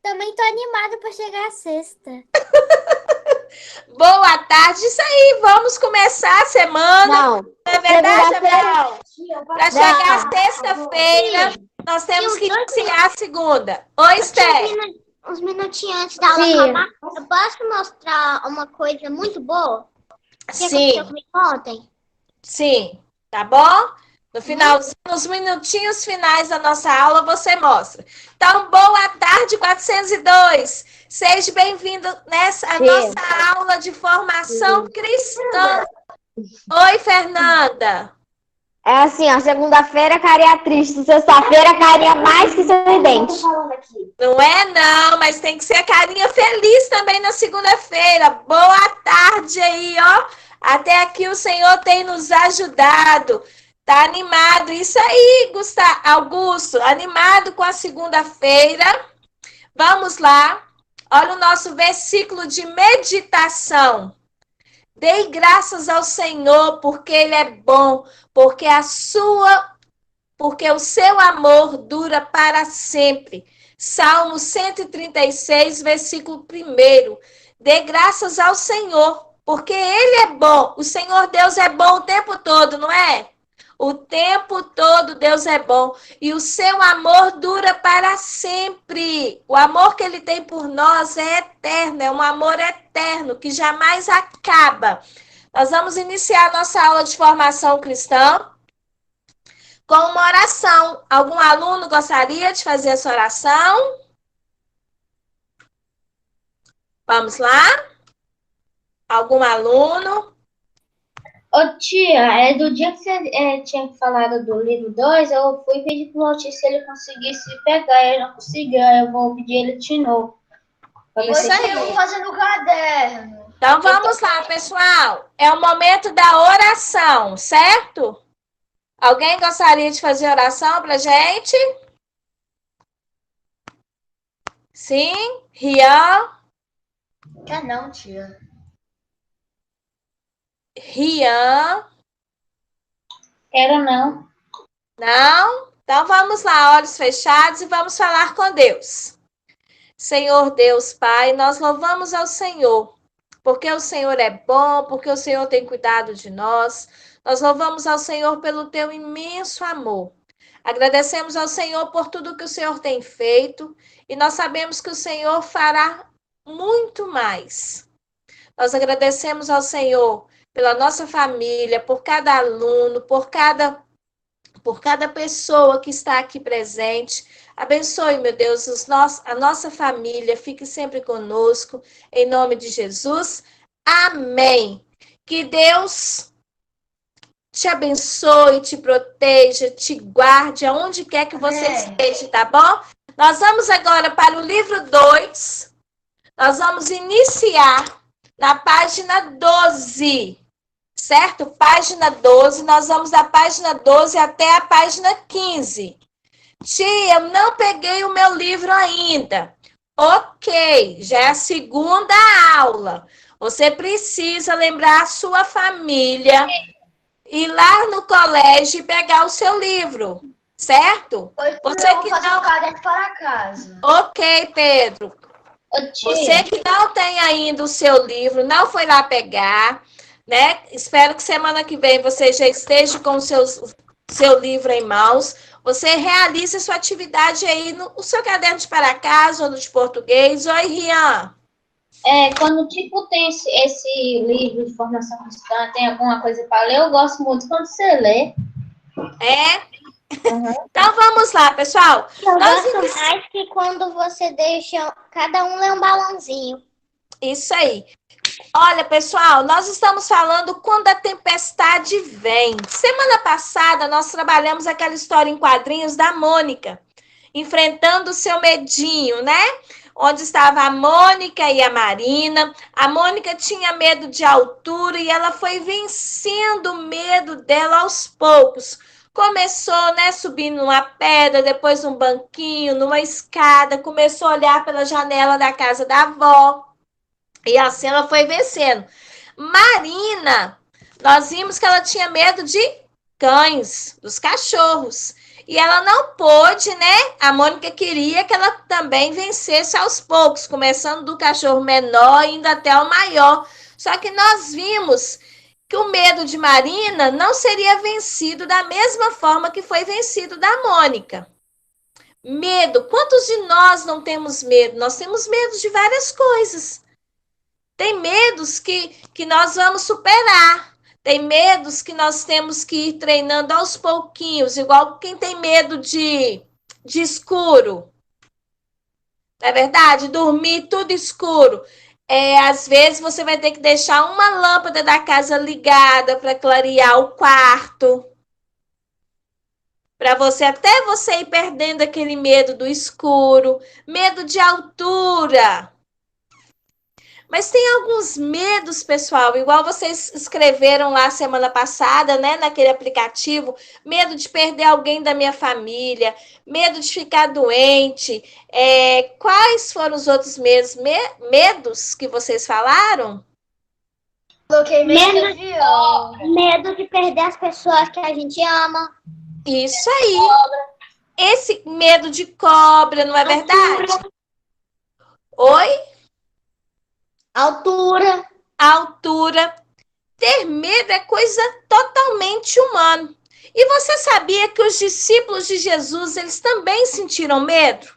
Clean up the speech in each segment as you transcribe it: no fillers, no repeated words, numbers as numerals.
Também tô animada para chegar a sexta. Boa tarde, isso aí, vamos começar a semana. Não, é verdade, segunda-feira. Abel? Para chegar a sexta-feira, nós temos que iniciar a segunda. Oi, Esther. Uns minutinhos antes da aula acabar, eu posso mostrar uma coisa muito boa? Que aconteceu comigo ontem? Sim, tá bom? No final, nos minutinhos finais da nossa aula, você mostra. Então, boa tarde, 402. Seja bem-vindo nessa nossa aula de formação cristã. Oi, Fernanda. É assim, ó, segunda-feira carinha triste, sexta-feira carinha mais que sorridente. Não é não, mas tem que ser carinha feliz também na segunda-feira. Boa tarde aí, ó. Até aqui o Senhor tem nos ajudado. Tá animado? Isso aí, Augusto, animado com a segunda-feira. Vamos lá. Olha o nosso versículo de meditação. Dei graças ao Senhor, porque Ele é bom, porque o seu amor dura para sempre. Salmo 136, versículo 1. Dê graças ao Senhor, porque Ele é bom. O Senhor Deus é bom o tempo todo, não é? O tempo todo Deus é bom. E o seu amor dura para sempre. O amor que Ele tem por nós é eterno, é um amor eterno, que jamais acaba. Nós vamos iniciar nossa aula de formação cristã com uma oração. Algum aluno gostaria de fazer essa oração? Vamos lá? Algum aluno? Ô tia, do dia que você tinha falado do livro 2, eu fui pedir pro Otis se ele conseguisse pegar, ele não conseguiu, eu vou pedir ele de novo. Isso aí. Eu vou fazer no caderno. Então vamos lá, pessoal. É o momento da oração, certo? Alguém gostaria de fazer oração pra gente? Sim? Rian? Quer não, tia. Rian? Quero não. Não? Então vamos lá, olhos fechados e vamos falar com Deus. Senhor Deus Pai, nós louvamos ao Senhor, porque o Senhor é bom, porque o Senhor tem cuidado de nós. Nós louvamos ao Senhor pelo teu imenso amor. Agradecemos ao Senhor por tudo que o Senhor tem feito e nós sabemos que o Senhor fará muito mais. Nós agradecemos ao Senhor pela nossa família, por cada aluno, por cada pessoa que está aqui presente. Abençoe, meu Deus, a nossa família, fique sempre conosco, em nome de Jesus. Amém. Que Deus te abençoe, te proteja, te guarde, aonde quer que você esteja, tá bom? Nós vamos agora para o livro 2. Nós vamos iniciar na página 12. Certo? Página 12, nós vamos da página 12 até a página 15. Tia, eu não peguei o meu livro ainda. Ok, já é a segunda aula. Você precisa lembrar a sua família, ir lá no colégio e pegar o seu livro, certo? Você que não... caderno para casa. Ok, Pedro. Você que não tem ainda o seu livro, não foi lá pegar, né? Espero que semana que vem você já esteja com o seu livro em mãos. Você realize a sua atividade aí no seu caderno de para casa ou no de português. Oi, Rian. Quando tipo tem esse livro de formação cristã, tem alguma coisa para ler, eu gosto muito quando você lê. Então vamos lá, pessoal. Eu gosto mais que quando você deixa cada um ler um balãozinho. Isso aí. Olha, pessoal, nós estamos falando quando a tempestade vem. Semana passada, nós trabalhamos aquela história em quadrinhos da Mônica, enfrentando o seu medinho, né? Onde estava a Mônica e a Marina. A Mônica tinha medo de altura e ela foi vencendo o medo dela aos poucos. Começou, né, subindo numa pedra, depois num banquinho, numa escada, começou a olhar pela janela da casa da avó. E assim ela foi vencendo. Marina, nós vimos que ela tinha medo de cães, dos cachorros. E ela não pôde, né? A Mônica queria que ela também vencesse aos poucos, começando do cachorro menor e indo até o maior. Só que nós vimos que o medo de Marina não seria vencido da mesma forma que foi vencido da Mônica. Medo. Quantos de nós não temos medo? Nós temos medo de várias coisas. Tem medos que nós vamos superar. Tem medos que nós temos que ir treinando aos pouquinhos, igual quem tem medo de escuro. Não é verdade? Dormir tudo escuro. Às vezes você vai ter que deixar uma lâmpada da casa ligada para clarear o quarto. Para até você ir perdendo aquele medo do escuro. Medo de altura. Mas tem alguns medos, pessoal, igual vocês escreveram lá semana passada, né, naquele aplicativo, medo de perder alguém da minha família, medo de ficar doente. Quais foram os outros medos? Medos que vocês falaram? Coloquei medo de perder as pessoas que a gente ama. Isso aí. Esse medo de cobra, não é verdade? Oi? Altura. Ter medo é coisa totalmente humana. E você sabia que os discípulos de Jesus, eles também sentiram medo?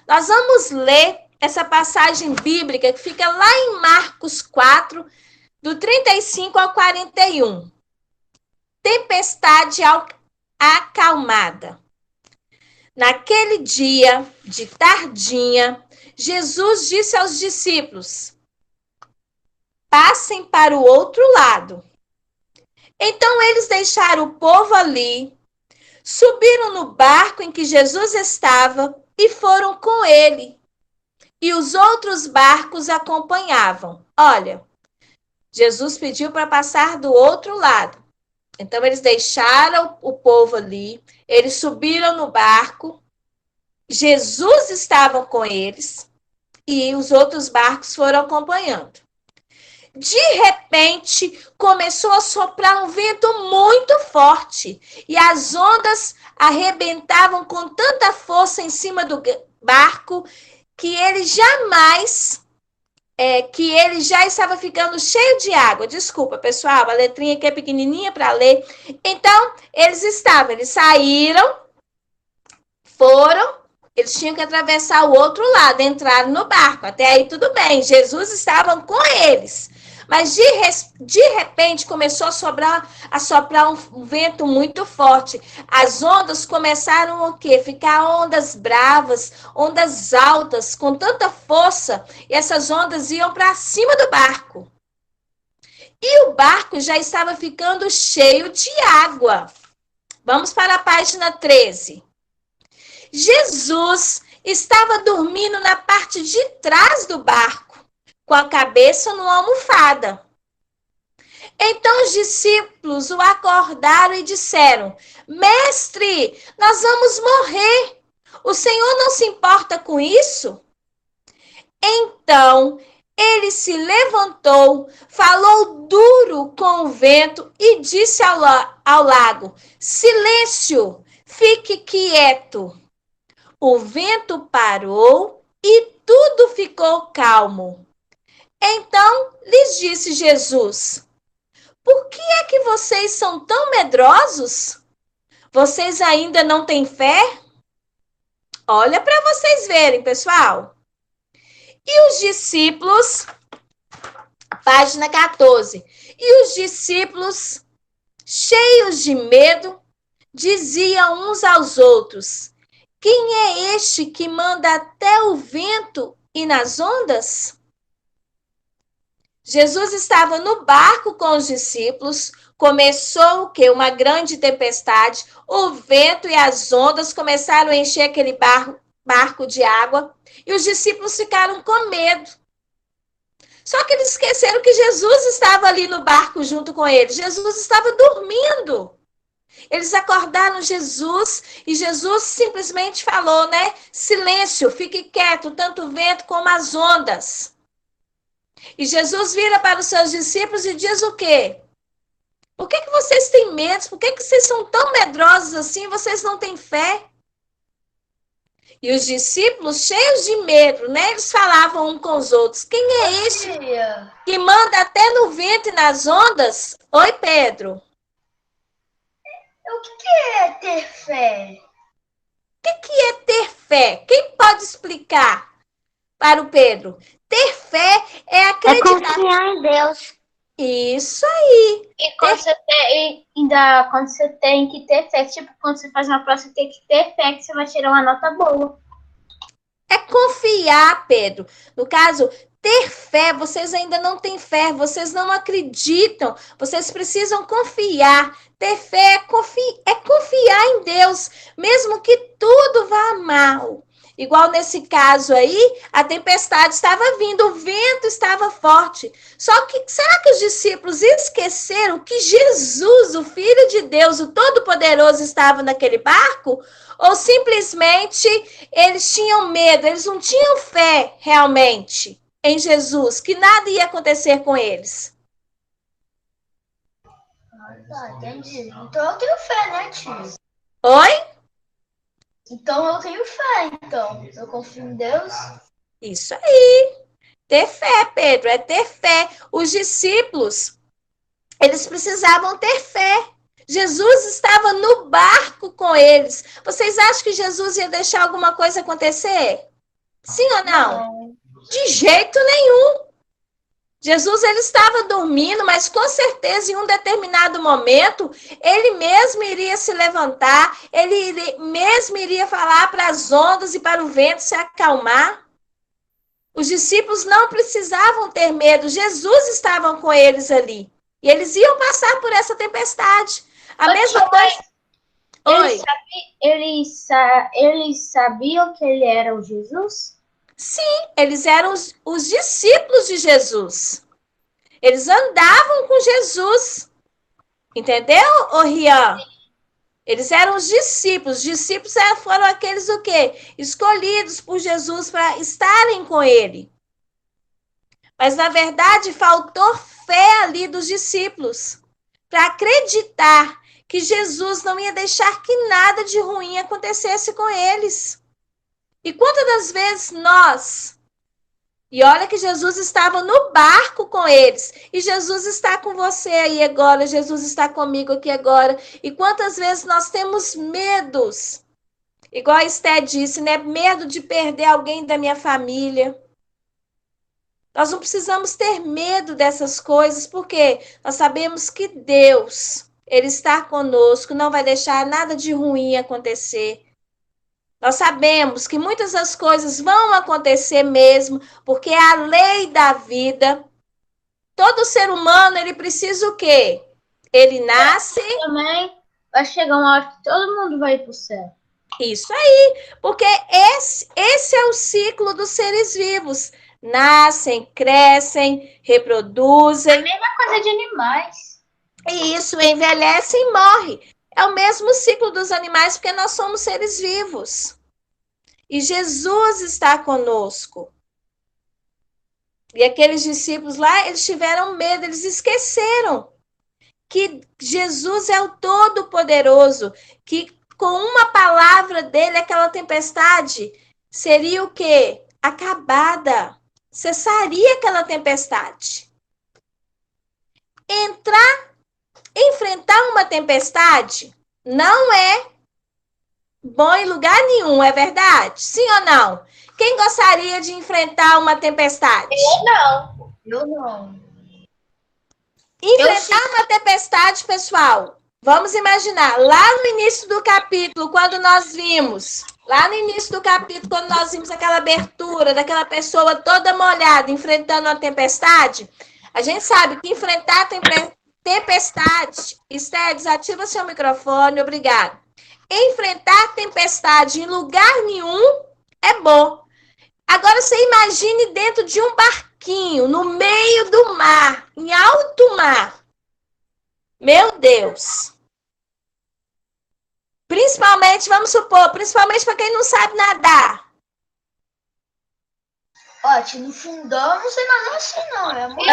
Nós vamos ler essa passagem bíblica que fica lá em Marcos 4, do 35 ao 41. Tempestade acalmada. Naquele dia de tardinha, Jesus disse aos discípulos: passem para o outro lado. Então eles deixaram o povo ali, subiram no barco em que Jesus estava e foram com ele. E os outros barcos acompanhavam. Olha, Jesus pediu para passar do outro lado. Então eles deixaram o povo ali, eles subiram no barco, Jesus estava com eles e os outros barcos foram acompanhando. De repente, começou a soprar um vento muito forte e as ondas arrebentavam com tanta força em cima do barco que ele já estava ficando cheio de água. Desculpa, pessoal, a letrinha aqui é pequenininha para ler. Então, eles saíram, eles tinham que atravessar o outro lado, entraram no barco. Até aí tudo bem, Jesus estava com eles. Mas de repente começou a soprar um vento muito forte. As ondas começaram o quê? Ficar ondas bravas, ondas altas, com tanta força. E essas ondas iam para cima do barco. E o barco já estava ficando cheio de água. Vamos para a página 13. Jesus estava dormindo na parte de trás do barco, com a cabeça numa almofada. Então os discípulos o acordaram e disseram: Mestre, nós vamos morrer. O Senhor não se importa com isso? Então ele se levantou, falou duro com o vento e disse ao lago: Silêncio, fique quieto. O vento parou e tudo ficou calmo. Então lhes disse Jesus: por que é que vocês são tão medrosos? Vocês ainda não têm fé? Olha para vocês verem, pessoal. E os discípulos, página 14. E os discípulos, cheios de medo, diziam uns aos outros: quem é este que manda até o vento e nas ondas? Jesus estava no barco com os discípulos, começou o quê? Uma grande tempestade, o vento e as ondas começaram a encher aquele barco de água e os discípulos ficaram com medo. Só que eles esqueceram que Jesus estava ali no barco junto com eles. Jesus estava dormindo. Eles acordaram Jesus e Jesus simplesmente falou, né? Silêncio, fique quieto, tanto o vento como as ondas. E Jesus vira para os seus discípulos e diz o quê? Por que vocês têm medo? Por que vocês são tão medrosos assim? Vocês não têm fé? E os discípulos, cheios de medo, né? Eles falavam uns com os outros. Quem é este que manda até no vento e nas ondas? Oi, Pedro. O que é ter fé? O que é ter fé? Quem pode explicar para o Pedro? Ter fé é acreditar. É confiar em Deus. Isso aí. E quando você tem que ter fé, tipo, quando você faz uma prova, você tem que ter fé que você vai tirar uma nota boa. É confiar, Pedro. No caso, ter fé, vocês ainda não têm fé, vocês não acreditam, vocês precisam confiar. Ter fé é confiar em Deus, mesmo que tudo vá mal. Igual nesse caso aí, a tempestade estava vindo, o vento estava forte. Só que, será que os discípulos esqueceram que Jesus, o Filho de Deus, o Todo-Poderoso, estava naquele barco? Ou simplesmente eles tinham medo, eles não tinham fé realmente em Jesus, que nada ia acontecer com eles? Tá, entendi. Então eu tenho fé, né, tio? Oi? Então eu tenho fé, então. Eu confio em Deus. Isso aí. Ter fé, Pedro, é ter fé. Os discípulos, eles precisavam ter fé. Jesus estava no barco com eles. Vocês acham que Jesus ia deixar alguma coisa acontecer? Sim ou não? De jeito nenhum. Jesus, ele estava dormindo, mas com certeza em um determinado momento, ele mesmo iria se levantar, mesmo iria falar para as ondas e para o vento se acalmar. Os discípulos não precisavam ter medo, Jesus estava com eles ali. E eles iam passar por essa tempestade. A mesma coisa... Oi. Eles sabiam que ele era o Jesus? Sim, eles eram os discípulos de Jesus. Eles andavam com Jesus. Entendeu, Rian? Eles eram os discípulos. Os discípulos foram aqueles o quê? Escolhidos por Jesus para estarem com ele. Mas, na verdade, faltou fé ali dos discípulos para acreditar que Jesus não ia deixar que nada de ruim acontecesse com eles. E quantas das vezes nós... E olha que Jesus estava no barco com eles. E Jesus está com você aí agora. Jesus está comigo aqui agora. E quantas vezes nós temos medos? Igual a Esté disse, né? Medo de perder alguém da minha família. Nós não precisamos ter medo dessas coisas, porque nós sabemos que Deus, Ele está conosco, não vai deixar nada de ruim acontecer. Nós sabemos que muitas das coisas vão acontecer mesmo, porque é a lei da vida. Todo ser humano, ele precisa o quê? Ele nasce... Também vai chegar uma hora que todo mundo vai ir para o céu. Isso aí, porque esse é o ciclo dos seres vivos. Nascem, crescem, reproduzem. É a mesma coisa de animais. E isso, envelhece e morre. É o mesmo ciclo dos animais, porque nós somos seres vivos. E Jesus está conosco. E aqueles discípulos lá, eles tiveram medo, eles esqueceram que Jesus é o Todo-Poderoso, que com uma palavra dele, aquela tempestade seria o quê? Acabada. Cessaria aquela tempestade. Enfrentar uma tempestade não é bom em lugar nenhum, é verdade? Sim ou não? Quem gostaria de enfrentar uma tempestade? Eu não. Enfrentar uma tempestade, pessoal, vamos imaginar, lá no início do capítulo, quando nós vimos aquela abertura daquela pessoa toda molhada, enfrentando uma tempestade, a gente sabe que enfrentar tempestade, Esté, desativa seu microfone, obrigado. Enfrentar tempestade em lugar nenhum é bom. Agora você imagine dentro de um barquinho, no meio do mar, em alto mar. Meu Deus. Principalmente, vamos supor, principalmente para quem não sabe nadar. Ó, tia, no fundão, não sei nada assim, não. É muito...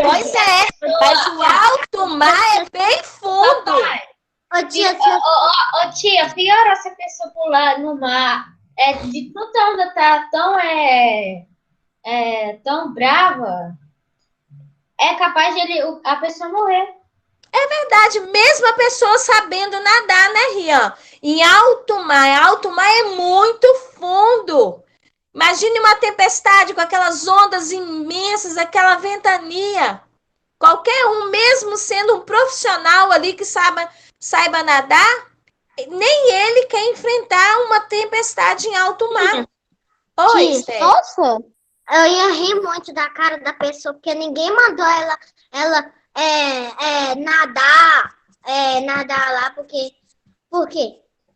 Pois é, mas o alto mar é bem fundo. Ô, tia, Ô, tia, pior essa pessoa pular no mar. De tanta onda tá tão brava, é capaz de a pessoa morrer. Verdade, mesmo a pessoa sabendo nadar, né, Rian? Em alto mar é muito fundo. Imagine uma tempestade com aquelas ondas imensas, aquela ventania. Qualquer um, mesmo sendo um profissional ali que saiba nadar, nem ele quer enfrentar uma tempestade em alto mar. Oi, tia, Esther. Nossa, eu ia rir muito da cara da pessoa, porque ninguém mandou ela nadar lá, porque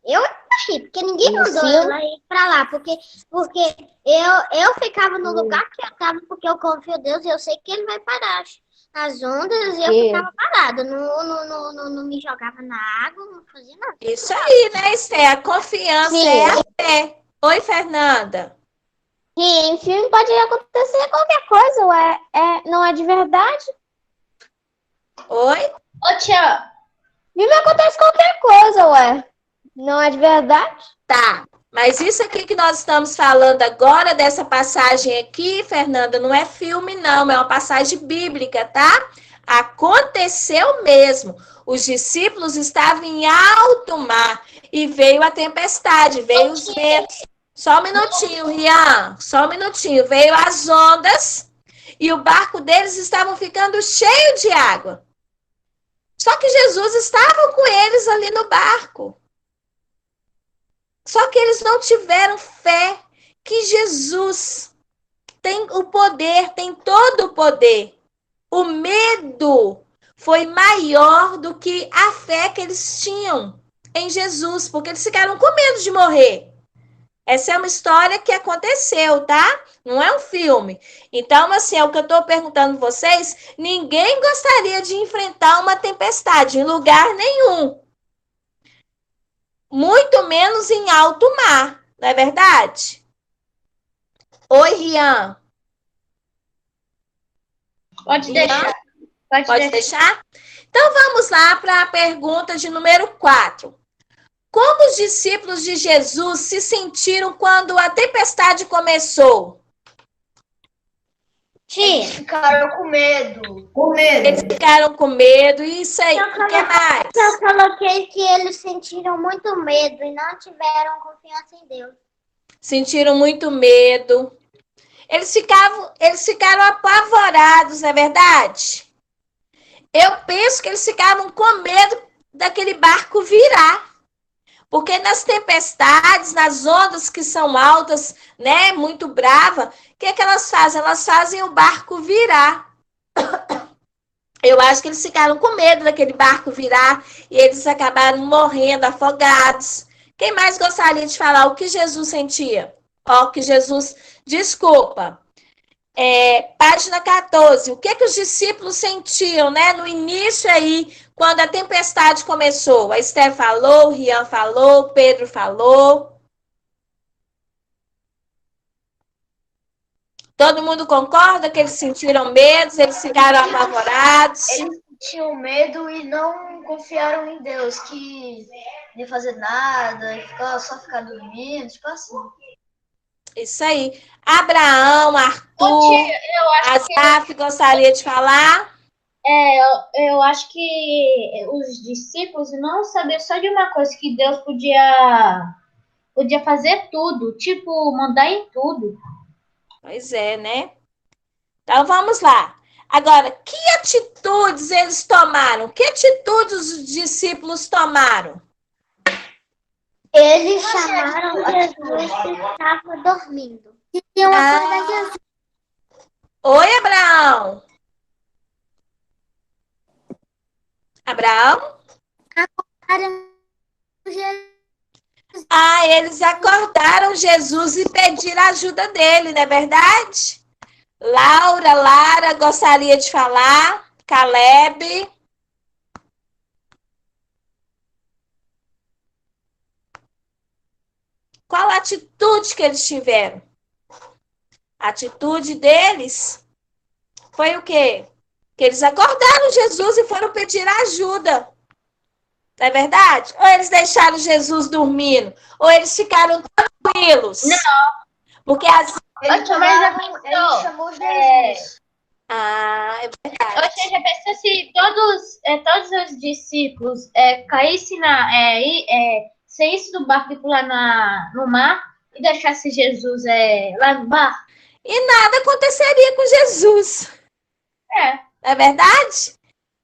eu achei, porque ninguém mandou ela ir pra lá, porque eu ficava no lugar que eu tava, porque eu confio em Deus e eu sei que ele vai parar as ondas, e eu ficava parada, não me jogava na água, não fazia nada. Isso aí, né, Esther? A confiança é a fé. Oi, Fernanda. sim, em filme pode acontecer qualquer coisa, ué. Não é de verdade? Oi? Ô, tia, Filme acontece qualquer coisa, ué. Não é de verdade? Tá. Mas isso aqui que nós estamos falando agora, dessa passagem aqui, Fernanda, não é filme, não. É uma passagem bíblica, tá? Aconteceu mesmo. Os discípulos estavam em alto mar e veio a tempestade, veio os ventos. Só um minutinho, Rian. Só um minutinho. Veio as ondas e o barco deles estava ficando cheio de água. Só que Jesus estava com eles ali no barco. Só que eles não tiveram fé que Jesus tem o poder, tem todo o poder. O medo foi maior do que a fé que eles tinham em Jesus, porque eles ficaram com medo de morrer. Essa é uma história que aconteceu, tá? Não é um filme. Então, assim, é o que eu estou perguntando a vocês. Ninguém gostaria de enfrentar uma tempestade em lugar nenhum. Muito menos em alto mar, não é verdade? Oi, Rian. pode Rian? deixar. Pode deixar? Então vamos lá para a pergunta de número 4. Como os discípulos de Jesus se sentiram quando a tempestade começou? Eles ficaram com medo. Eles ficaram com medo. Isso aí, o que mais? Eu coloquei que eles sentiram muito medo e não tiveram confiança em Deus. Sentiram muito medo. Eles ficaram apavorados, não é verdade? Eu penso que eles ficavam com medo daquele barco virar. Porque nas tempestades, nas ondas que são altas, né, muito brava, o que é que elas fazem? Elas fazem o barco virar. Eu acho que eles ficaram com medo daquele barco virar e eles acabaram morrendo, afogados. Quem mais gostaria de falar o que Jesus sentia? Ó, que Jesus, desculpa. Página 14. O que os discípulos sentiam, né? No início aí, quando a tempestade começou. A Esther falou, o Rian falou, o Pedro falou. Todo mundo concorda que eles sentiram medo, eles ficaram apavorados? Eles tinham medo e não confiaram em Deus, que não ia fazer nada, só ficar dormindo, tipo assim. Isso aí. Abraão, Arthur, Asaf, gostaria de falar? Eu acho que os discípulos não sabiam só de uma coisa, que Deus podia fazer tudo, tipo, mandar em tudo. Pois é, né? Então vamos lá. Agora, que atitudes eles tomaram? Que atitudes os discípulos tomaram? Eles chamaram Jesus que estava dormindo. Oi, Abraão. Abraão? Eles acordaram Jesus e pediram a ajuda dele, não é verdade? Lara gostaria de falar. Caleb. Qual a atitude que eles tiveram? A atitude deles foi o quê? Que eles acordaram Jesus e foram pedir ajuda. Não é verdade? Ou eles deixaram Jesus dormindo, ou eles ficaram tranquilos. Não. Porque as... Ele chamou Jesus. É verdade. Ou seja, pensa se todos os discípulos caíssem saíssem do barco e pular no mar e deixasse Jesus lá no barco. E nada aconteceria com Jesus. Não é verdade?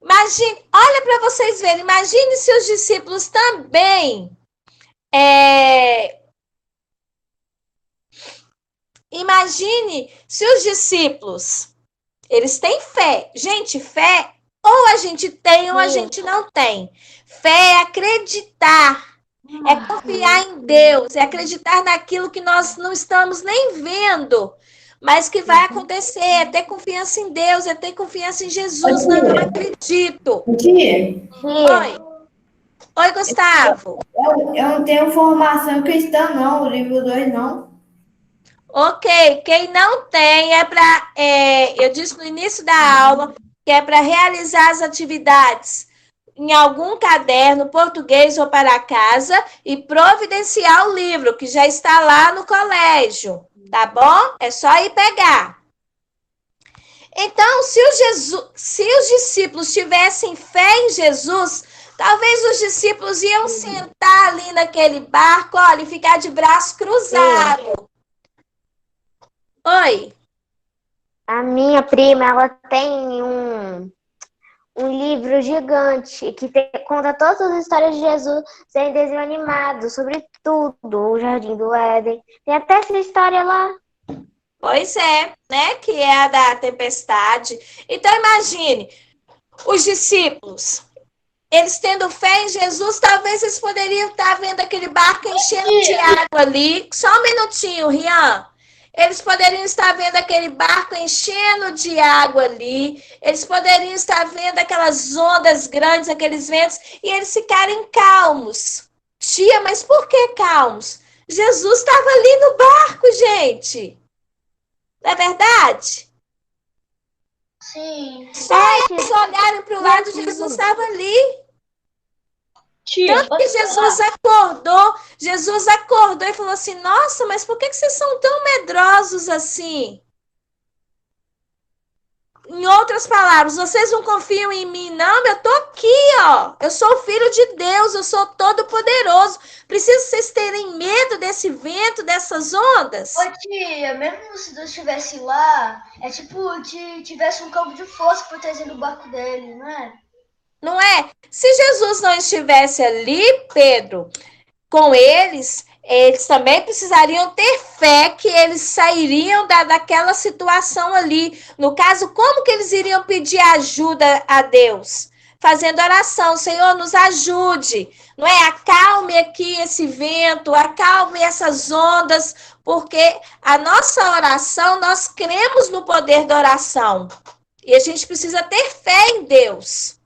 Imagine, olha para vocês verem, imagine se os discípulos também imagine se os discípulos, eles têm fé. Gente, fé, ou a gente tem ou a gente não tem. Fé é acreditar, é confiar em Deus, é acreditar naquilo que nós não estamos nem vendo, mas que vai acontecer, é ter confiança em Deus, é ter confiança em Jesus. Não, eu acredito. Oi, Gustavo. Eu não tenho formação cristã, não, o livro 2 não. Ok, quem não tem eu disse no início da aula, que é para realizar as atividades em algum caderno, português ou para casa, e providenciar o livro, que já está lá no colégio, tá bom? É só ir pegar. Então, se os discípulos tivessem fé em Jesus, talvez os discípulos iam sentar ali naquele barco, olha, e ficar de braço cruzado. Oi. A minha prima, ela tem um livro gigante que conta todas as histórias de Jesus em desenho animado, sobre tudo, o Jardim do Éden. Tem até essa história lá. Pois é, né? Que é a da tempestade. Então, imagine, os discípulos, eles tendo fé em Jesus, talvez eles poderiam estar vendo aquele barco enchendo de água ali. Só um minutinho, Rian. Eles poderiam estar vendo aquele barco enchendo de água ali. Eles poderiam estar vendo aquelas ondas grandes, aqueles ventos, e eles ficarem calmos. Tia, mas por que calmos? Jesus estava ali no barco, gente. Não é verdade? Sim. Só eles olharem para o lado, Jesus estava ali. Tanto que Jesus acordou e falou assim, nossa, mas por que vocês são tão medrosos assim? Em outras palavras, vocês não confiam em mim, não? Eu tô aqui, ó. Eu sou o filho de Deus, eu sou todo poderoso. Preciso vocês terem medo desse vento, dessas ondas? Ô tia, mesmo se Deus estivesse lá, é tipo, tivesse um campo de força protegendo o barco dele, não é? Não é? Se Jesus não estivesse ali, Pedro, com eles também precisariam ter fé que eles sairiam daquela situação ali. No caso, como que eles iriam pedir ajuda a Deus? Fazendo oração, Senhor, nos ajude, não é? Acalme aqui esse vento, acalme essas ondas, porque a nossa oração, nós cremos no poder da oração. E a gente precisa ter fé em Deus.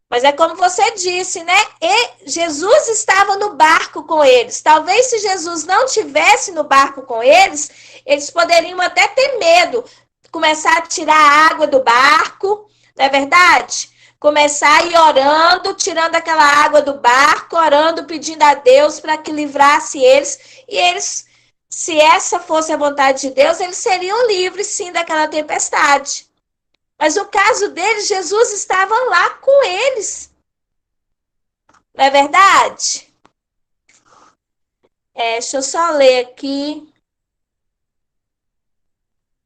Mas é como você disse, né? E Jesus estava no barco com eles. Talvez se Jesus não estivesse no barco com eles, eles poderiam até ter medo. Começar a tirar a água do barco, não é verdade? Começar a ir orando, tirando aquela água do barco, orando, pedindo a Deus para que livrasse eles. E eles, se essa fosse a vontade de Deus, eles seriam livres, sim, daquela tempestade. Mas no caso deles, Jesus estava lá com eles. Não é verdade? Deixa eu só ler aqui.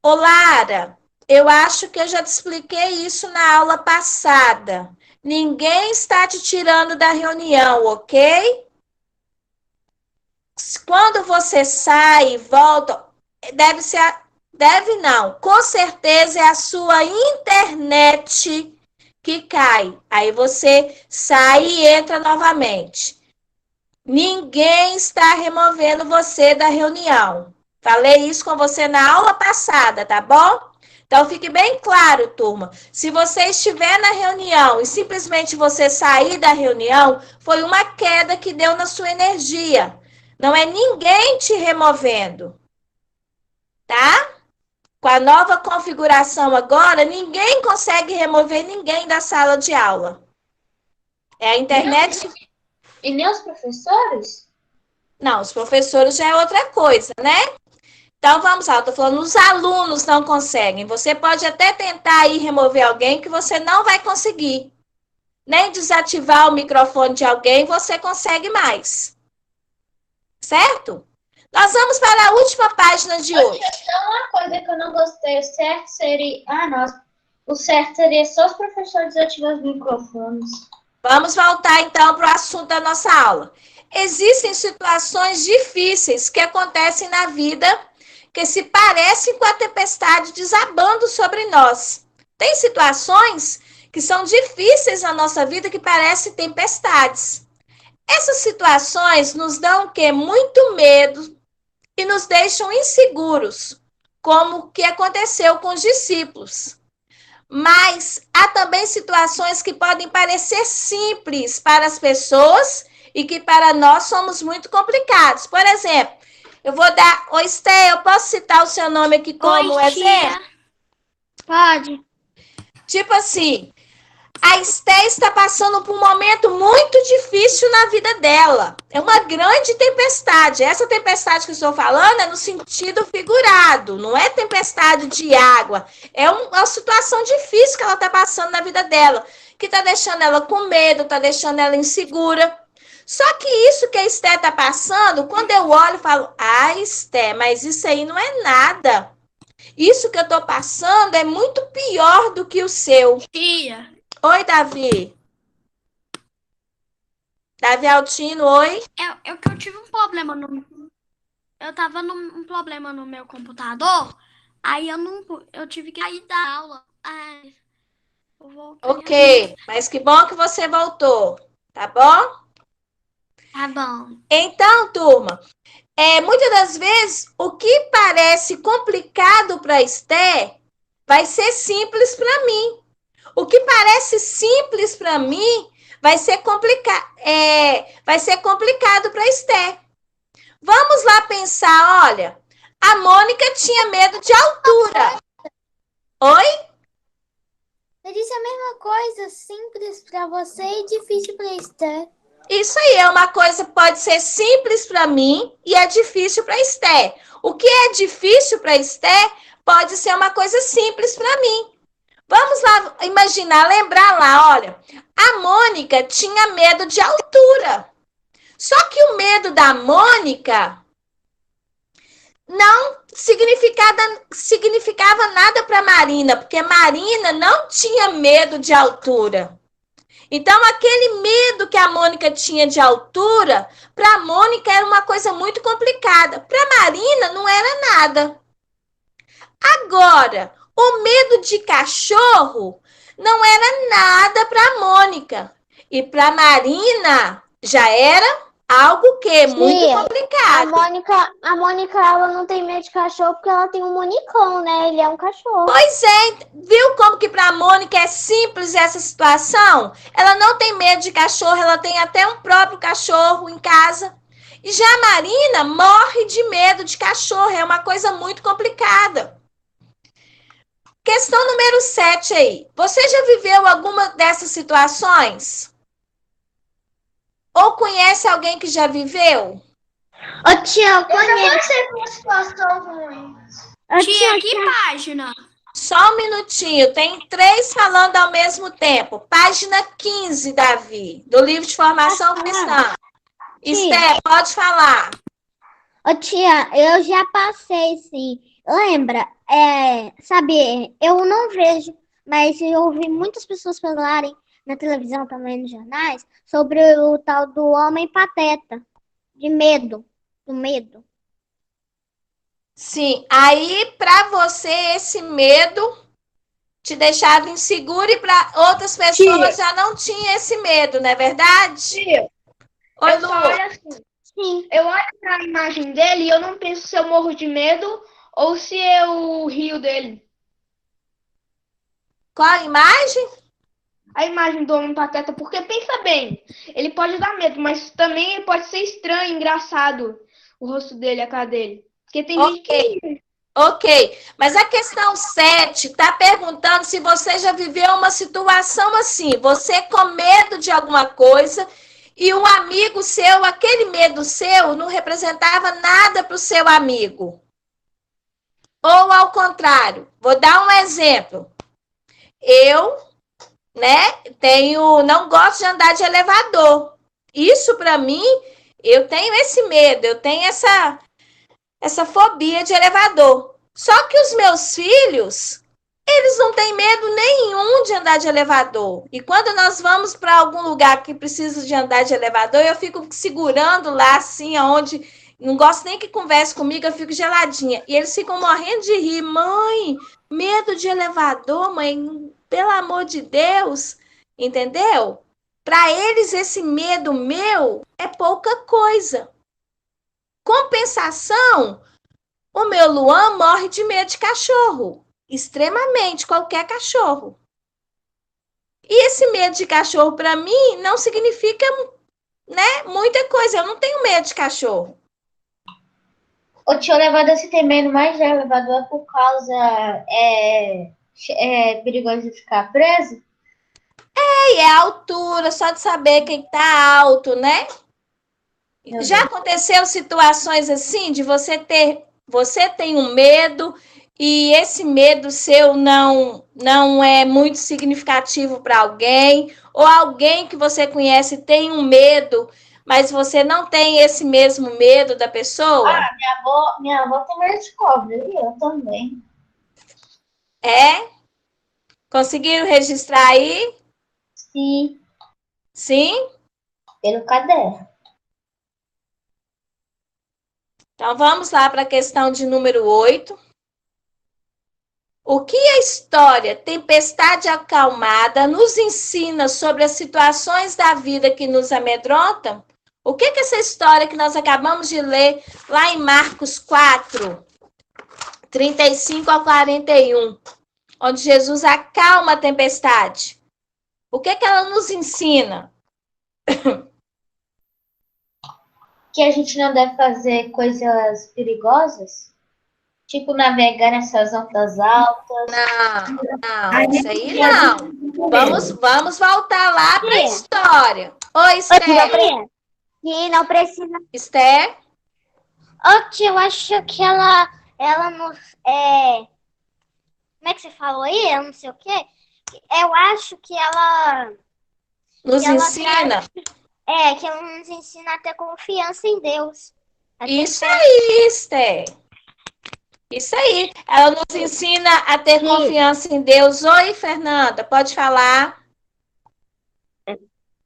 Ô, Lara, eu acho que eu já te expliquei isso na aula passada. Ninguém está te tirando da reunião, ok? Quando você sai e volta, deve não, com certeza é a sua internet que cai. Aí você sai e entra novamente. Ninguém está removendo você da reunião. Falei isso com você na aula passada, tá bom? Então fique bem claro, turma. Se você estiver na reunião e simplesmente você sair da reunião, foi uma queda que deu na sua energia. Não é ninguém te removendo. tá? Com a nova configuração agora, ninguém consegue remover ninguém da sala de aula. É a internet. E nem os professores? Não, os professores já é outra coisa, né? Então, vamos lá, eu tô falando, os alunos não conseguem. Você pode até tentar aí remover alguém que você não vai conseguir. Nem desativar o microfone de alguém, você consegue mais. Certo? Nós vamos para a última página de hoje. Uma coisa que eu não gostei, o certo seria... O certo seria só os professores desativar os microfones. Vamos voltar, então, para o assunto da nossa aula. Existem situações difíceis que acontecem na vida que se parecem com a tempestade desabando sobre nós. Tem situações que são difíceis na nossa vida que parecem tempestades. Essas situações nos dão o quê? Muito medo e nos deixam inseguros, como o que aconteceu com os discípulos. Mas há também situações que podem parecer simples para as pessoas e que para nós somos muito complicados. Por exemplo, eu vou dar... Ô, Esté, eu posso citar o seu nome aqui como exemplo? Pode. Tipo assim, a Esté está passando por um momento muito difícil na vida dela. É uma grande tempestade. Essa tempestade que eu estou falando é no sentido figurado, não é tempestade de água. É uma situação difícil que ela está passando na vida dela, que está deixando ela com medo, está deixando ela insegura. Só que isso que a Esté está passando, quando eu olho e falo, Esté, mas isso aí não é nada. Isso que eu estou passando é muito pior do que o seu. Tia. Oi, Davi. Davi Altino, oi. Eu tive um problema Eu tava num problema no meu computador, aí eu tive que sair da aula. Eu voltei. Ok, mas que bom que você voltou, tá bom? Tá bom. Então, turma, muitas das vezes o que parece complicado para Esté vai ser simples para mim. O que parece simples para mim vai ser complicado para Esté. Vamos lá pensar, olha, a Mônica tinha medo de altura. Oi? Eu disse a mesma coisa, simples para você e difícil para Esther. Isso aí é uma coisa que pode ser simples para mim e é difícil para Esté. O que é difícil para Esté pode ser uma coisa simples para mim. Vamos lá imaginar, lembrar lá, olha, a Mônica tinha medo de altura. Só que o medo da Mônica não significava nada para Marina, porque Marina não tinha medo de altura. Então, aquele medo que a Mônica tinha de altura, para a Mônica era uma coisa muito complicada. Para Marina, não era nada. Agora, o medo de cachorro não era nada para a Mônica. E para Marina, já era algo que muito complicado. A Mônica, ela não tem medo de cachorro porque ela tem um monicão, né? Ele é um cachorro. Pois é, viu como que para a Mônica é simples essa situação? Ela não tem medo de cachorro, ela tem até um próprio cachorro em casa. E já a Marina morre de medo de cachorro, é uma coisa muito complicada. Questão número 7 aí. Você já viveu alguma dessas situações? Ou conhece alguém que já viveu? Ô, tia, eu Eu conheço. já passei por uma situação ruim. Tia, que página? Só um minutinho, tem 3 falando ao mesmo tempo. Página 15, Davi, do livro de formação cristã. Esté, pode falar. Ô, tia, eu já passei, sim. Lembra? Sabe, eu não vejo, mas eu ouvi muitas pessoas falarem na televisão também, nos jornais, sobre o tal do homem pateta, de medo, do medo. Sim, aí para você esse medo te deixava inseguro e para outras pessoas já não tinha esse medo, não é verdade? Tia, Oi, eu Lu. só olho assim. Sim. Eu olho pra imagem dele e eu não penso se eu morro de medo ou se eu rio dele. Qual a imagem? A imagem do homem pateta, porque pensa bem, ele pode dar medo, mas também ele pode ser estranho, engraçado, o rosto dele, a cara dele. Porque tem gente que... Ok, mas a questão 7 está perguntando se você já viveu uma situação assim, você com medo de alguma coisa e um amigo seu, aquele medo seu não representava nada para o seu amigo. Ou ao contrário, vou dar um exemplo. Eu, não gosto de andar de elevador. Isso para mim, eu tenho esse medo, eu tenho essa fobia de elevador. Só que os meus filhos, eles não têm medo nenhum de andar de elevador. E quando nós vamos para algum lugar que precisa de andar de elevador, eu fico segurando lá, assim, aonde não gosto nem que converse comigo, eu fico geladinha. E eles ficam morrendo de rir. Mãe, medo de elevador, mãe, pelo amor de Deus, entendeu? Para eles, esse medo meu é pouca coisa. Compensação, o meu Luan morre de medo de cachorro. Extremamente, qualquer cachorro. E esse medo de cachorro, para mim, não significa, muita coisa. Eu não tenho medo de cachorro. O tio elevador, se tem medo mais de elevador por causa perigoso de ficar preso? E é a altura, só de saber quem tá alto, né? Já aconteceu situações assim de você tem um medo e esse medo seu não é muito significativo para alguém, ou alguém que você conhece tem um medo, mas você não tem esse mesmo medo da pessoa? Minha avó tem medo de cobra, e eu também. É? Conseguiram registrar aí? Sim. Sim? Pelo caderno. Então, vamos lá para a questão de número 8. O que a história Tempestade Acalmada nos ensina sobre as situações da vida que nos amedrontam? O que essa história que nós acabamos de ler lá em Marcos 4, 35 a 41, onde Jesus acalma a tempestade? O que ela nos ensina? Que a gente não deve fazer coisas perigosas? Tipo, navegar nessas ondas altas. Não, isso aí não. Vamos voltar lá para a história. Oi, Esther. Que não precisa. Esther? Eu acho que ela nos... Como é que você falou aí? Eu não sei o quê. Eu acho que ela... Nos ensina. Que ela nos ensina a ter confiança em Deus. Isso aí, Esther. Isso aí. Ela nos ensina a ter confiança em Deus. Oi, Fernanda, pode falar.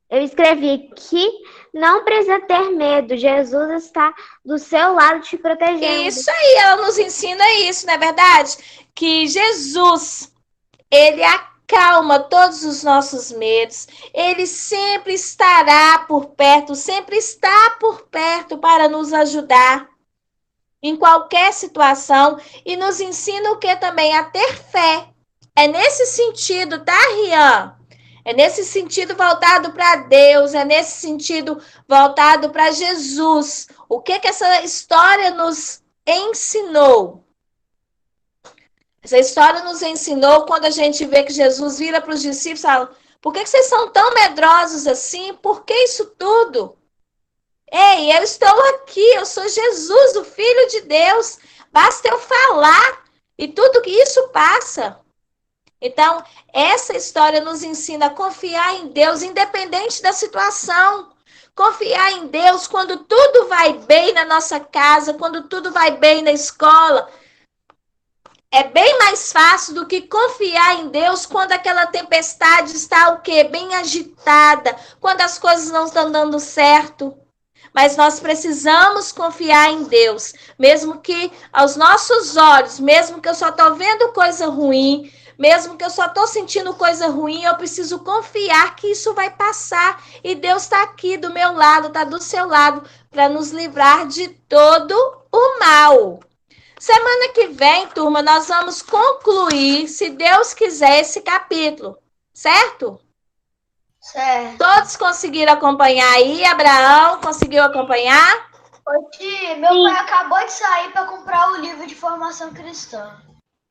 Eu escrevi que não precisa ter medo. Jesus está do seu lado te protegendo. Isso aí, ela nos ensina isso, não é verdade? Que Jesus, ele acalma todos os nossos medos. Ele sempre estará por perto, sempre está por perto para nos ajudar em qualquer situação e nos ensina o que também? A ter fé. É nesse sentido, tá, Rian? É nesse sentido voltado para Deus, é nesse sentido voltado para Jesus. O que essa história nos ensinou? Essa história nos ensinou quando a gente vê que Jesus vira para os discípulos e fala: por que vocês são tão medrosos assim? Por que isso tudo? Ei, eu estou aqui, eu sou Jesus, o Filho de Deus. Basta eu falar e tudo que isso passa. Então, essa história nos ensina a confiar em Deus, independente da situação. Confiar em Deus quando tudo vai bem na nossa casa, quando tudo vai bem na escola. É bem mais fácil do que confiar em Deus quando aquela tempestade está o quê? Bem agitada, quando as coisas não estão dando certo. Mas nós precisamos confiar em Deus, mesmo que aos nossos olhos, mesmo que eu só estou vendo coisa ruim, mesmo que eu só estou sentindo coisa ruim, eu preciso confiar que isso vai passar. E Deus está aqui do meu lado, está do seu lado, para nos livrar de todo o mal. Semana que vem, turma, nós vamos concluir, se Deus quiser, esse capítulo, certo? Certo. Todos conseguiram acompanhar aí? Abraão conseguiu acompanhar? Ô, tia, meu pai acabou de sair para comprar o livro de formação cristã.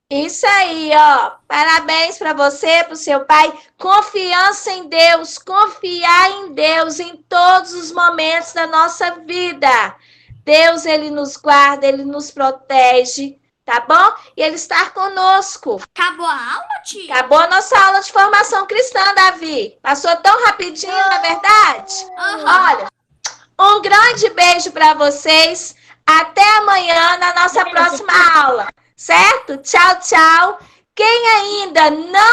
Isso aí, ó. Parabéns para você, para o seu pai. Confiança em Deus, confiar em Deus em todos os momentos da nossa vida. Deus, ele nos guarda, ele nos protege, tá bom? E ele está conosco. Acabou a aula, tia? Acabou a nossa aula de formação cristã, Davi. Passou tão rapidinho, não é verdade? Olha, um grande beijo para vocês. Até amanhã na nossa próxima aula. Certo? Tchau, tchau. Quem ainda não